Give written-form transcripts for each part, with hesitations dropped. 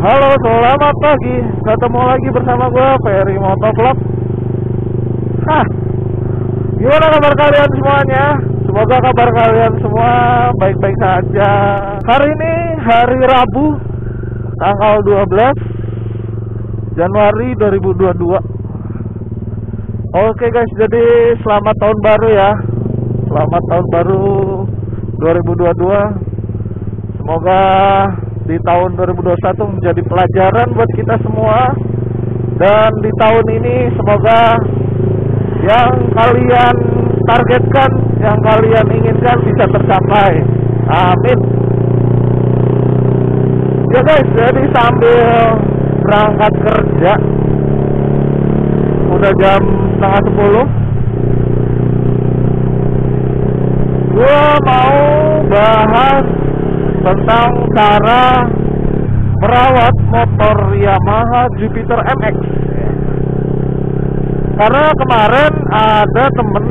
Halo, selamat pagi. Ketemu lagi bersama gue, Ferry Motovlog. Gimana kabar kalian semuanya? Semoga kabar kalian semua baik-baik saja. Hari ini hari Rabu, tanggal 12 Januari 2022. Oke guys, jadi selamat tahun baru ya. Selamat tahun baru 2022. Semoga di tahun 2021 menjadi pelajaran buat kita semua. Dan di tahun ini semoga yang kalian targetkan, yang kalian inginkan bisa tercapai. Amin. Ya guys, jadi sambil berangkat kerja, udah jam 9:30, gue mau bahas tentang cara merawat motor Yamaha Jupiter MX. Karena kemarin ada temen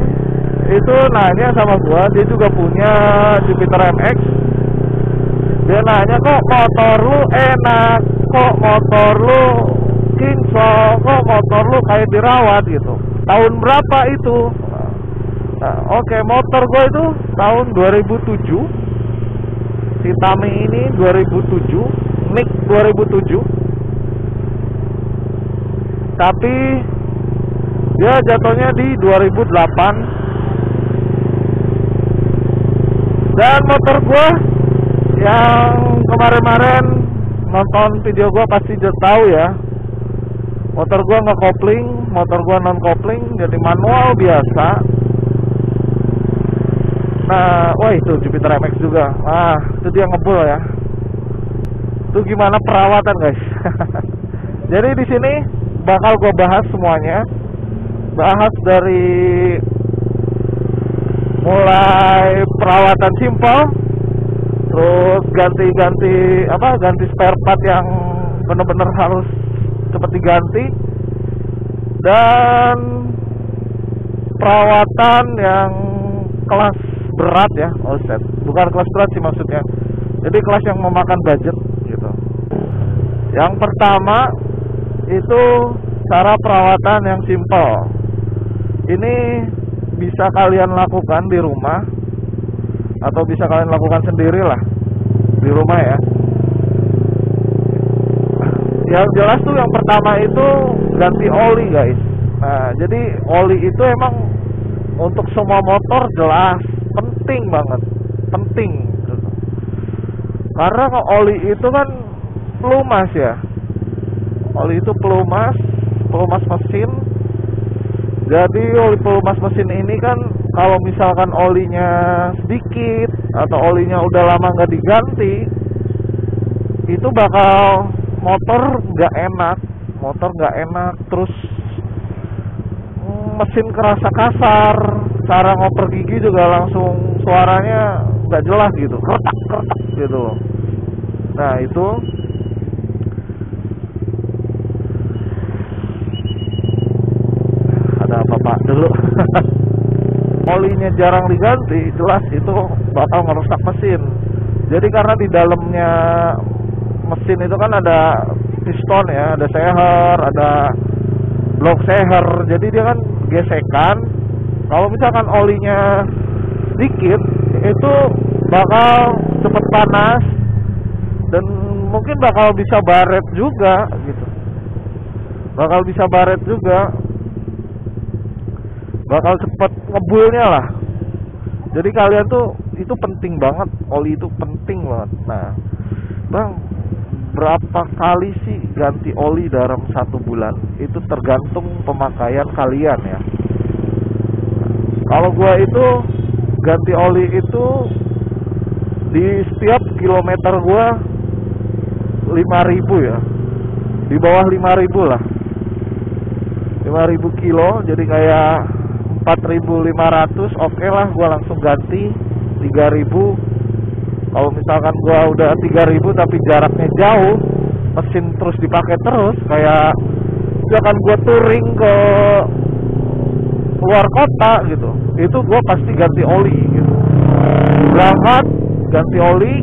itu nanya sama gua, dia juga punya Jupiter MX. Dia nanya, kok motor lu enak, kok motor lu kinclong, kok motor lu kayak dirawat gitu. Tahun berapa itu? Nah, oke, motor gua itu tahun 2007. Si Tami ini 2007, Nick 2007. Tapi dia jatuhnya di 2008. Dan motor gua yang kemarin-kemarin nonton video gua pasti udah tahu ya. Motor gua nggak kopling, motor gua non kopling, jadi manual biasa. Nah, wah itu Jupiter MX juga. Itu dia ngebul ya. Itu gimana perawatan guys? Jadi di sini bakal gue bahas semuanya. Bahas dari mulai perawatan simpel, terus ganti spare part yang bener-bener harus cepet diganti, dan perawatan yang kelas berat ya, bukan kelas berat sih maksudnya. Jadi kelas yang memakan budget gitu. Yang pertama itu cara perawatan yang simpel. Ini bisa kalian lakukan di rumah atau bisa kalian lakukan sendiri lah di rumah ya. Yang jelas tuh yang pertama itu ganti oli guys. Nah, jadi oli itu emang untuk semua motor jelas penting banget, penting. Karena oli itu kan pelumas ya. Oli itu pelumas mesin. Jadi oli pelumas mesin ini kan kalau misalkan olinya sedikit atau olinya udah lama nggak diganti, itu bakal motor nggak enak, terus mesin kerasa kasar, cara ngoper gigi juga langsung suaranya nggak jelas gitu, kertak gitu. Nah itu ada apa pak dulu. Olinya jarang diganti, jelas itu bakal ngerusak mesin. Jadi karena di dalamnya mesin itu kan ada piston ya, ada seher, ada blok seher. Jadi dia kan gesekan. Kalau misalkan olinya sedikit, itu bakal cepet panas dan mungkin bakal bisa baret juga gitu. Bakal cepet ngebulnya lah. Jadi kalian tuh itu penting banget, oli itu penting banget. Nah, bang, berapa kali sih ganti oli dalam 1 bulan? Itu tergantung pemakaian kalian ya. Kalau gua itu ganti oli itu di setiap kilometer gua 5.000 ya. Di bawah 5.000 lah. 5.000 kilo, jadi kayak 4.500. Oke lah, gua langsung ganti 3.000. Kalau misalkan gua udah 3.000 tapi jaraknya jauh, mesin terus dipakai terus, kayak misalkan gua touring ke luar kota gitu, itu gua pasti ganti oli gitu. Berangkat ganti oli,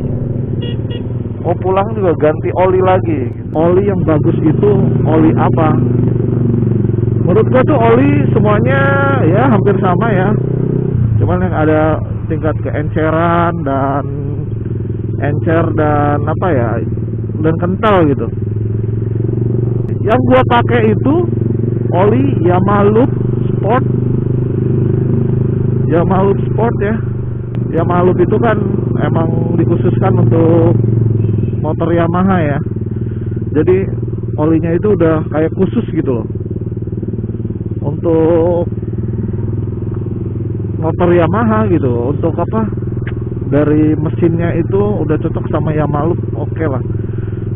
mau pulang juga ganti oli lagi. Oli yang bagus itu oli apa? Menurut gua tuh oli semuanya ya hampir sama ya, cuman yang ada tingkat keenceran dan encer dan apa ya, dan kental gitu. Yang gua pakai itu oli Yamaha Sport. Yamaha Sport ya. Yamaha itu kan emang dikhususkan untuk motor Yamaha ya. Jadi olinya itu udah kayak khusus gitu loh untuk motor Yamaha gitu. Untuk apa? Dari mesinnya itu udah cocok sama Yamaha, oke lah.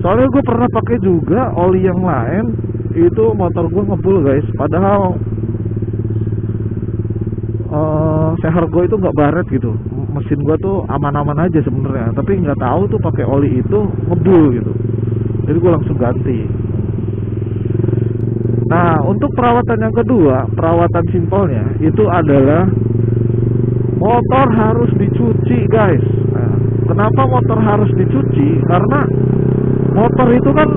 Soalnya gue pernah pakai juga oli yang lain, itu motor gue ngebul guys. Padahal seher gue itu nggak baret gitu, mesin gue tuh aman-aman aja sebenarnya. Tapi nggak tahu tuh pakai oli itu ngebul gitu. Jadi gue langsung ganti. Nah, untuk perawatan yang kedua, perawatan simpelnya itu adalah motor harus dicuci guys. Nah, kenapa motor harus dicuci? Karena motor itu kan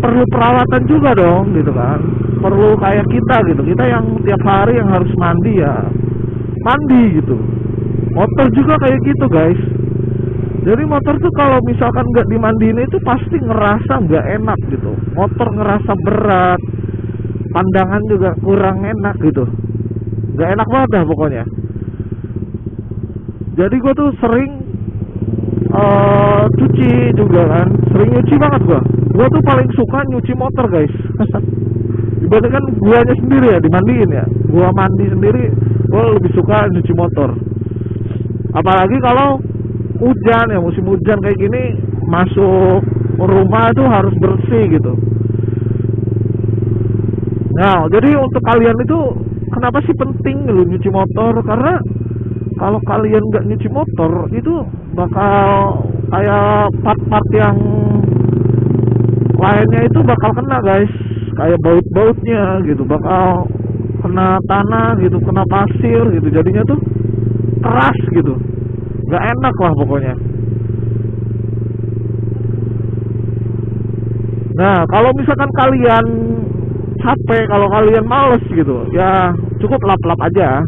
perlu perawatan juga dong gitu kan. Perlu kayak kita gitu, kita yang tiap hari yang harus mandi ya mandi gitu. Motor juga kayak gitu guys. Jadi motor tuh kalau misalkan nggak dimandiin itu pasti ngerasa nggak enak gitu. Motor ngerasa berat, pandangan juga kurang enak gitu, nggak enak banget dah pokoknya. Jadi gue tuh sering cuci juga kan, sering nyuci banget gue. Gue tuh paling suka nyuci motor guys. Dibandingkan guanya sendiri ya dimandiin ya, gua mandi sendiri, gua lebih suka nyuci motor. Apalagi kalau hujan ya, musim hujan kayak gini, masuk rumah itu harus bersih gitu. Nah, jadi untuk kalian itu kenapa sih penting lu nyuci motor? Karena kalau kalian nggak nyuci motor itu bakal kayak part-part yang lainnya itu bakal kena guys, kayak baut-bautnya gitu, bakal kena tanah gitu, kena pasir gitu, jadinya tuh keras gitu, nggak enak lah pokoknya. Nah, kalau misalkan kalian capek, kalau kalian males gitu, ya cukup lap-lap aja.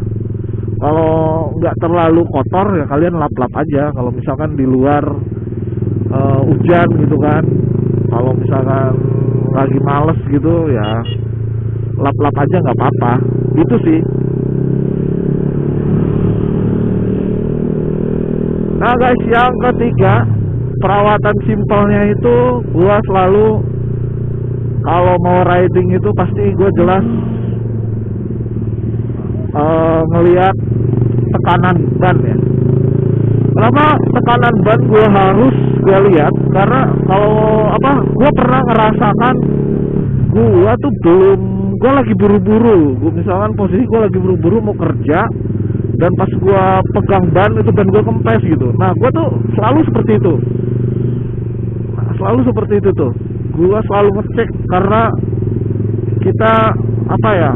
Kalau nggak terlalu kotor ya kalian lap-lap aja. Kalau misalkan di luar hujan gitu kan, kalau misalkan lagi males gitu ya lap-lap aja nggak apa-apa. Itu sih. Nah guys, yang ketiga, perawatan simpelnya itu gua selalu kalau mau riding itu pasti gua jelas ngelihat tekanan ban ya. Kenapa tekanan ban gua harus gua lihat? Karena kalau apa, gua pernah ngerasakan gua tuh gua lagi buru-buru. Gua misalkan posisi gua lagi buru-buru mau kerja, dan pas gua pegang ban itu ban gua kempes gitu. Nah, gua tuh selalu seperti itu. Selalu seperti itu tuh. Gua selalu ngecek karena kita apa ya?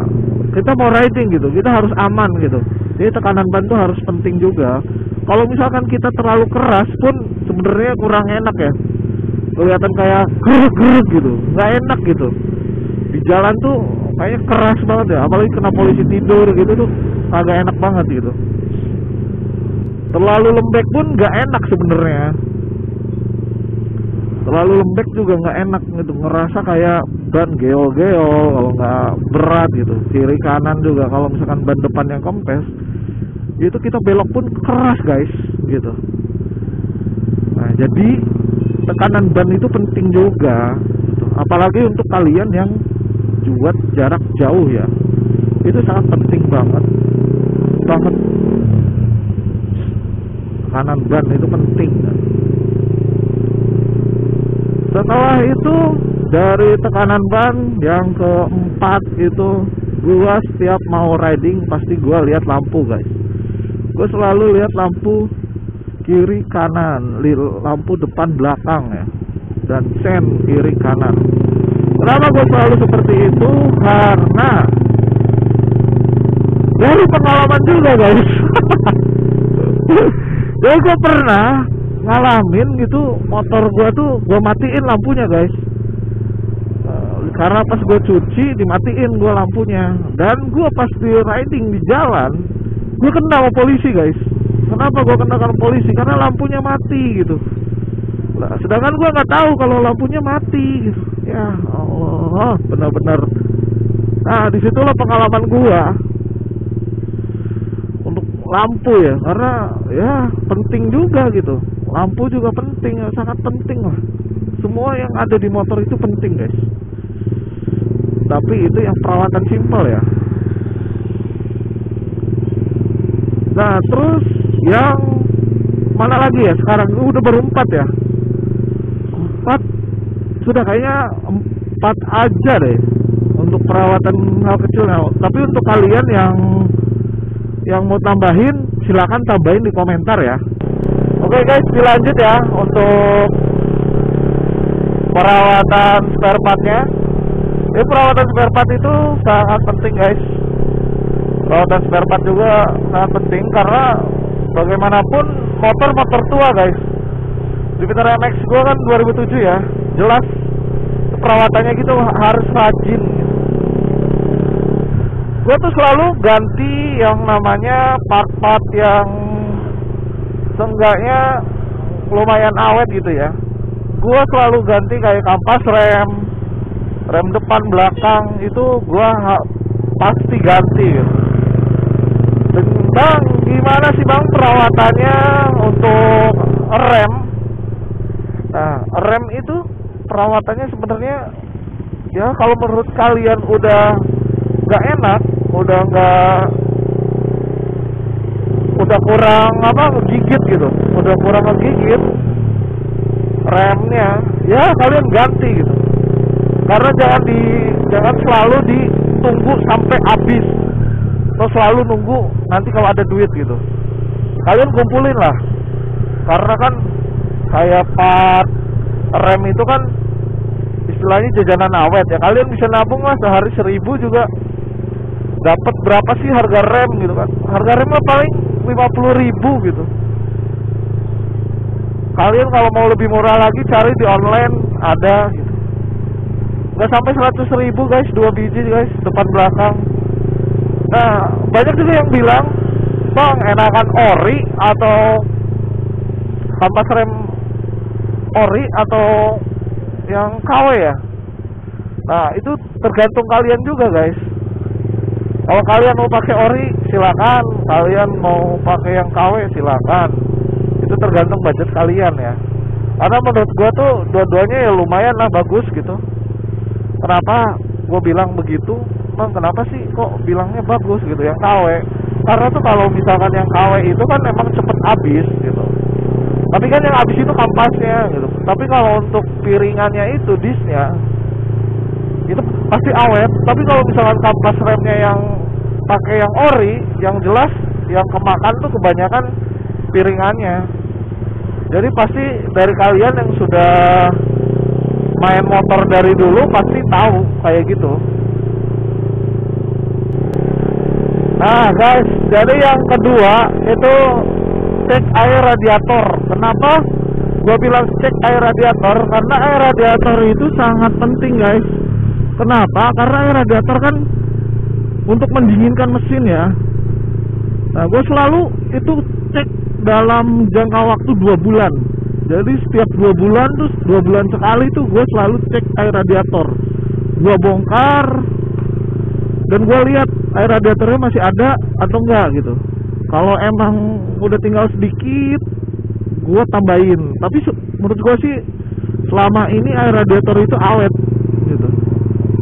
Kita mau riding gitu, kita harus aman gitu. Jadi tekanan ban tuh harus penting juga. Kalau misalkan kita terlalu keras pun sebenarnya kurang enak ya. Kelihatan kayak geruk-geruk gitu, nggak enak gitu. Di jalan tuh kayaknya keras banget ya, apalagi kena polisi tidur gitu tuh agak enak banget gitu. Terlalu lembek pun nggak enak sebenarnya. Terlalu lembek juga nggak enak gitu, ngerasa kayak ban geol-geol kalau nggak berat gitu. Kiri kanan juga kalau misalkan ban depan yang kempes, itu kita belok pun keras guys gitu. Nah, jadi tekanan ban itu penting juga gitu. Apalagi untuk kalian yang buat jarak jauh ya, itu sangat penting banget. Tekanan ban itu penting kan? Setelah itu dari tekanan ban yang keempat itu, gua setiap mau riding pasti gua lihat lampu guys. Gua selalu lihat lampu kiri kanan, lampu depan belakang ya, dan sen kiri kanan. Kenapa gua selalu seperti itu? Karena dari pengalaman juga guys. Jadi gua pernah ngalamin gitu, motor gua tuh gua matiin lampunya guys. Karena pas gua cuci dimatiin gua lampunya, dan gua pas di riding di jalan gua kena sama polisi guys. Kenapa gua kena sama polisi? Karena lampunya mati gitu. Nah, sedangkan gua nggak tahu kalau lampunya mati gitu. Ya Allah, benar-benar. Nah, disitulah pengalaman gua untuk lampu ya, karena ya penting juga gitu. Lampu juga penting, sangat penting lah. Semua yang ada di motor itu penting guys. Tapi itu yang perawatan simpel ya. Nah, terus yang mana lagi ya sekarang? Udah berempat ya. 4 sudah, kayaknya 4 aja deh untuk perawatan hal kecilnya. Tapi untuk kalian yang mau tambahin, silakan tambahin di komentar ya. Oke guys, dilanjut ya untuk perawatan spare partnya. Perawatan spare part itu sangat penting guys. Perawatan spare part juga sangat penting karena bagaimanapun motor tua guys. Jupiter MX gue kan 2007 ya, jelas perawatannya gitu harus rajin gitu. Gue tuh selalu ganti yang namanya part-part yang seenggaknya lumayan awet gitu ya. Gue selalu ganti kayak kampas rem depan belakang itu gue pasti ganti gitu. Dan bang, gimana sih bang perawatannya untuk rem? Nah, rem itu perawatannya sebenarnya ya kalau menurut kalian udah nggak enak, udah kurang ngegigit gitu, udah kurang ngegigit remnya, ya kalian ganti gitu. Karena jangan selalu ditunggu sampai habis atau selalu nunggu nanti kalau ada duit gitu. Kalian kumpulin lah, karena kan kayak part rem itu kan istilahnya jajanan awet ya. Kalian bisa nabung lah, sehari 1000 juga dapat berapa sih harga rem gitu kan. Harga remnya paling 50.000 gitu. Kalian kalau mau lebih murah lagi cari di online ada gitu. Nggak sampai 100.000 guys, 2 biji guys, depan belakang. Nah, banyak juga yang bilang, bang enakan ori atau kampas rem ori atau yang KW ya. Nah, itu tergantung kalian juga guys. Kalau kalian mau pakai ori silakan, kalian mau pakai yang KW silakan. Itu tergantung budget kalian ya. Karena menurut gua tuh dua-duanya ya lumayan lah, bagus gitu. Kenapa gua bilang begitu? Bang, kenapa sih kok bilangnya bagus gitu yang KW? Karena tuh kalau misalkan yang KW itu kan emang cepet habis gitu. Tapi kan yang habis itu kampasnya gitu. Tapi kalau untuk piringannya itu, disnya itu pasti awet. Tapi kalau misalkan kampas remnya yang pakai yang ori, yang jelas yang kemakan tuh kebanyakan piringannya. Jadi pasti dari kalian yang sudah main motor dari dulu pasti tahu kayak gitu. Nah guys, jadi yang kedua itu cek air radiator. Kenapa gue bilang cek air radiator? Karena air radiator itu sangat penting guys. Kenapa? Karena air radiator kan untuk mendinginkan mesin ya. Nah, gue selalu itu cek dalam jangka waktu 2 bulan. Jadi setiap 2 bulan tuh 2 bulan sekali tuh gue selalu cek air radiator. Gue bongkar dan gue lihat air radiatornya masih ada atau enggak gitu. Kalau emang udah tinggal sedikit, gue tambahin. Tapi menurut gue sih selama ini air radiator itu awet gitu.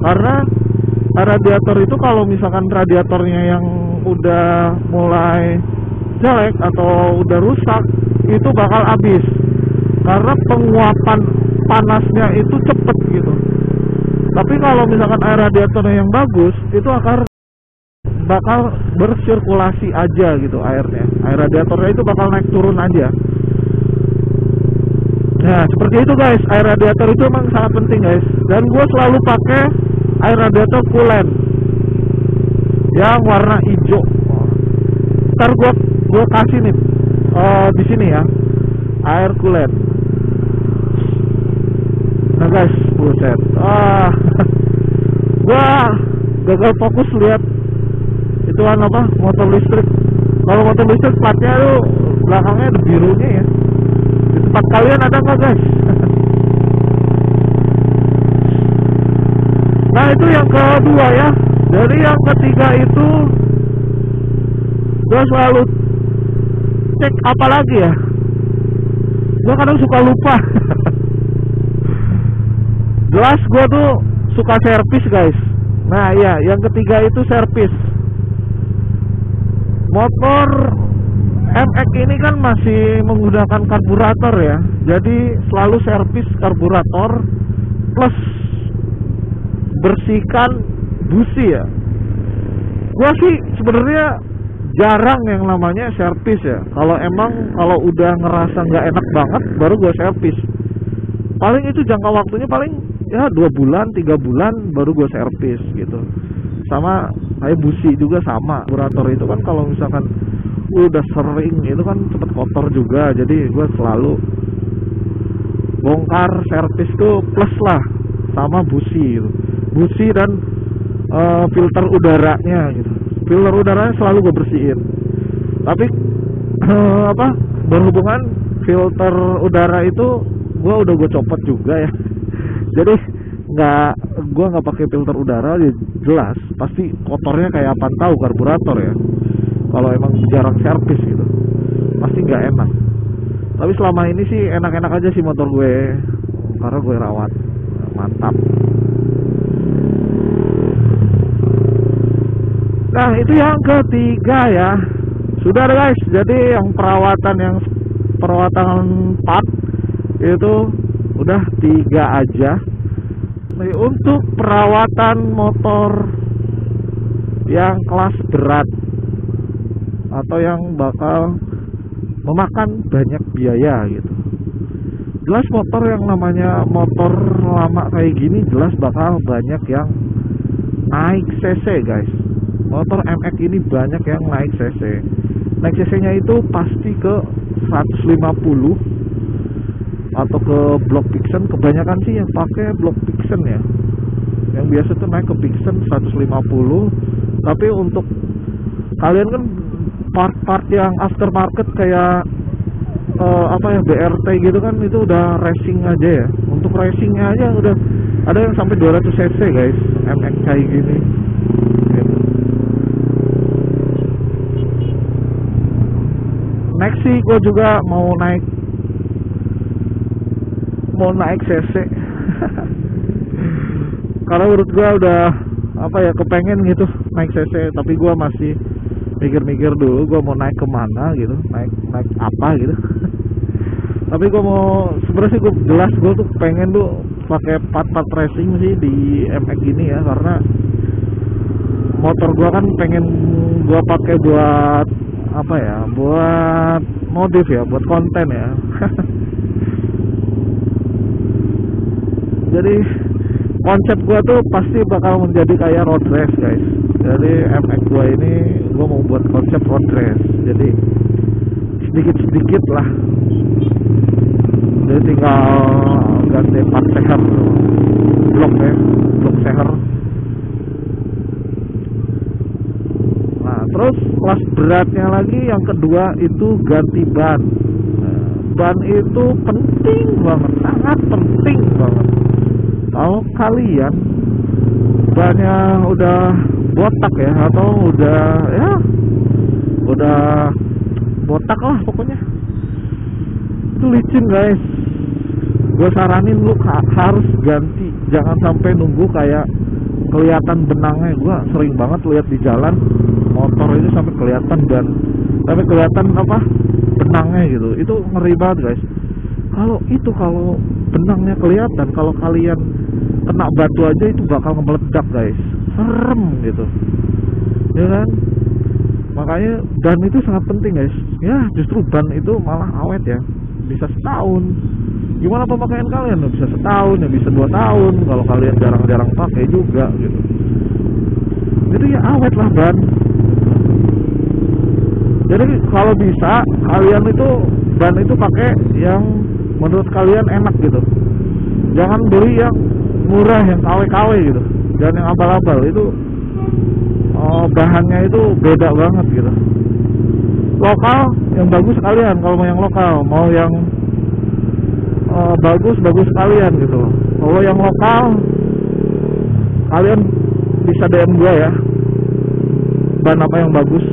Karena air radiator itu kalau misalkan radiatornya yang udah mulai jelek atau udah rusak, itu bakal habis. Karena penguapan panasnya itu cepet gitu. Tapi kalau misalkan air radiatornya yang bagus, itu bakal bersirkulasi aja gitu airnya. Air radiatornya itu bakal naik turun aja. Nah seperti itu guys, air radiator itu emang sangat penting guys. Dan gue selalu pakai air radiator coolant yang warna hijau. Ntar gue kasih nih di sini ya. air coolant. Nah guys, buset. Gua gagal fokus lihat itu kan apa, motor listrik. Kalau motor listrik platnya tuh belakangnya ada birunya ya. Di tempat kalian ada nggak guys? Nah itu yang kedua ya. Jadi yang ketiga itu gue selalu cek apa lagi ya. Gue kadang suka lupa. Jelas gue tuh suka servis guys. Nah iya, yang ketiga itu servis. Motor MX ini kan masih menggunakan karburator ya. Jadi selalu servis karburator plus bersihkan busi ya. Gua sih sebenarnya jarang yang namanya servis ya. Kalau udah ngerasa nggak enak banget baru gua servis. Paling itu jangka waktunya paling ya 2 bulan 3 bulan baru gua servis gitu. Sama kayak busi juga sama. Karburator itu kan kalau misalkan udah sering itu kan cepet kotor juga. Jadi gua selalu bongkar servis tuh plus lah sama busi gitu. Busi dan filter udaranya gitu. Filter udaranya selalu gue bersihin. Tapi berhubungan filter udara itu gue copot juga ya. Jadi gue nggak pakai filter udara, ya jelas pasti kotornya kayak apaan tahu karburator ya. Kalau emang jarang servis gitu, pasti nggak enak. Tapi selama ini sih enak-enak aja sih motor gue, karena gue rawat, mantap. Nah itu yang ketiga ya. Sudah deh guys. Jadi yang perawatan part itu udah 3 aja. Nah, untuk perawatan motor yang kelas berat atau yang bakal memakan banyak biaya gitu. Jelas motor yang namanya motor lama kayak gini jelas bakal banyak yang naik cc guys. Motor MX ini banyak yang naik cc. Naik cc-nya itu pasti ke 150 atau ke block Pixen. Kebanyakan sih yang pakai block Pixen ya. Yang biasa tuh naik ke Pixen 150. Tapi untuk kalian kan part-part yang aftermarket kayak BRT gitu kan itu udah racing aja ya. Untuk racingnya aja udah ada yang sampai 200 cc guys, MX kayak gini gitu. Next sih gue juga mau naik cc. Karena menurut gue udah kepengen gitu naik cc, tapi gue masih mikir-mikir dulu gue mau naik kemana gitu, naik apa gitu. Tapi gue mau sebenarnya sih gue tuh pengen tuh pakai part racing sih di MX ini ya, karena motor gue kan pengen gue pakai buat buat modif ya, buat konten ya. Jadi konsep gue tuh pasti bakal menjadi kayak road race guys. Jadi MX gue ini gue mau buat konsep road race. Jadi sedikit lah. Jadi tinggal ganti part seher blok seher. Nah terus kelas beratnya lagi yang kedua itu ganti ban. Ban itu penting banget, sangat penting banget. Kalau kalian bannya udah botak ya, atau udah botak lah pokoknya, itu licin guys. Gue saranin lu harus ganti, jangan sampai nunggu kayak kelihatan benangnya. Gue sering banget lihat di jalan motor itu sampai kelihatan benangnya gitu. Itu ngeri banget guys. Kalau benangnya kelihatan, kalau kalian kena batu aja itu bakal meledak guys, serem gitu ya kan. Makanya ban itu sangat penting guys ya. Justru ban itu malah awet ya, bisa setahun. Gimana pemakaian kalian? Bisa setahun ya, bisa 2 tahun kalau kalian jarang-jarang pakai juga gitu. Jadi ya awet lah ban. Jadi kalau bisa kalian itu ban itu pakai yang menurut kalian enak gitu. Jangan beli yang murah, yang KW-KW gitu, dan yang abal-abal itu bahannya itu beda banget gitu. Lokal yang bagus kalian, kalau mau yang lokal, mau yang bagus kalian gitu. Kalau yang lokal kalian bisa DM gue ya, ban apa yang bagus.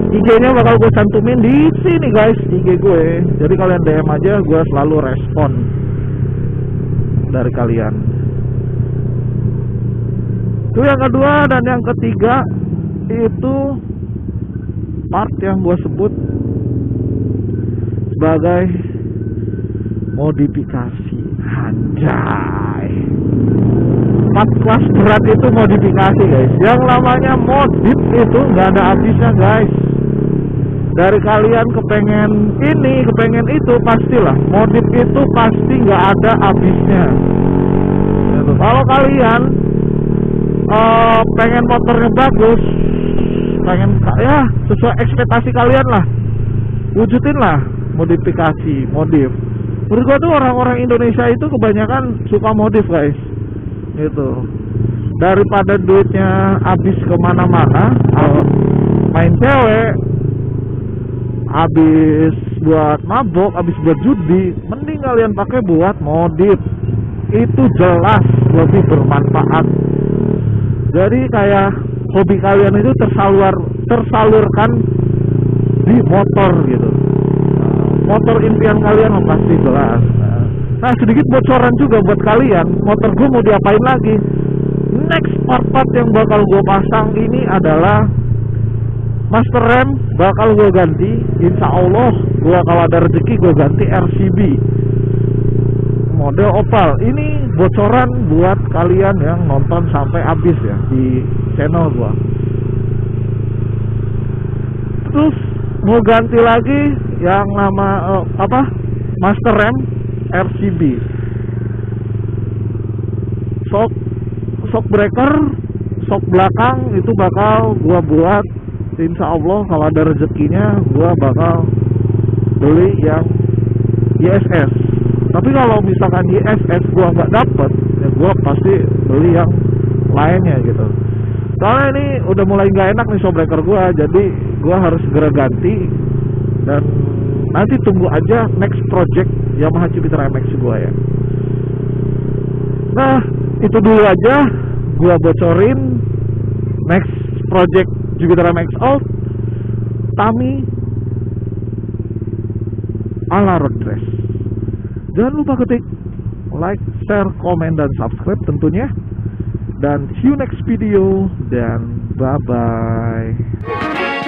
IG-nya bakal gue cantumin di sini guys, IG gue. Jadi kalian DM aja, gue selalu respon dari kalian. Itu yang kedua. Dan yang ketiga itu part yang gue sebut sebagai modifikasi. Anjay, part kelas berat itu modifikasi guys. Yang namanya modif itu nggak ada habisnya guys. Dari kalian kepengen ini, kepengen itu, pastilah modif itu pasti nggak ada habisnya gitu. Kalau kalian pengen motornya bagus, pengen ya sesuai ekspektasi kalian lah, wujudin lah modifikasi, modif. Menurut gua tuh orang-orang Indonesia itu kebanyakan suka modif guys gitu. Daripada duitnya habis kemana-mana, main cewek, habis buat mabok, habis buat judi, mending kalian pakai buat modif. Itu jelas lebih bermanfaat. Jadi kayak hobi kalian itu tersalurkan di motor gitu. Motor impian kalian pasti jelas. Nah, sedikit bocoran juga buat kalian, motor gue mau diapain lagi. Next part yang bakal gue pasang ini adalah master rem, bakal gue ganti. Insya Allah gue kalau ada rezeki gue ganti RCB model oval. Ini bocoran buat kalian yang nonton sampai habis ya di channel gue. Terus mau ganti lagi yang nama master rem RCB, shock breaker, shock belakang itu bakal gua buat. Insya Allah kalau ada rezekinya gua bakal beli yang ISS. Tapi kalau misalkan ISS gua nggak dapet, ya gua pasti beli yang lainnya gitu. Soalnya ini udah mulai nggak enak nih shock breaker gua, jadi gua harus segera ganti. Dan nanti tunggu aja next project Yamaha Jupiter MX gua ya. Nah, itu dulu aja gua bocorin next project Jupiter MX Alt Tami ala road race. Jangan lupa ketik like, share, komen, dan subscribe tentunya. Dan see you next video, dan bye bye.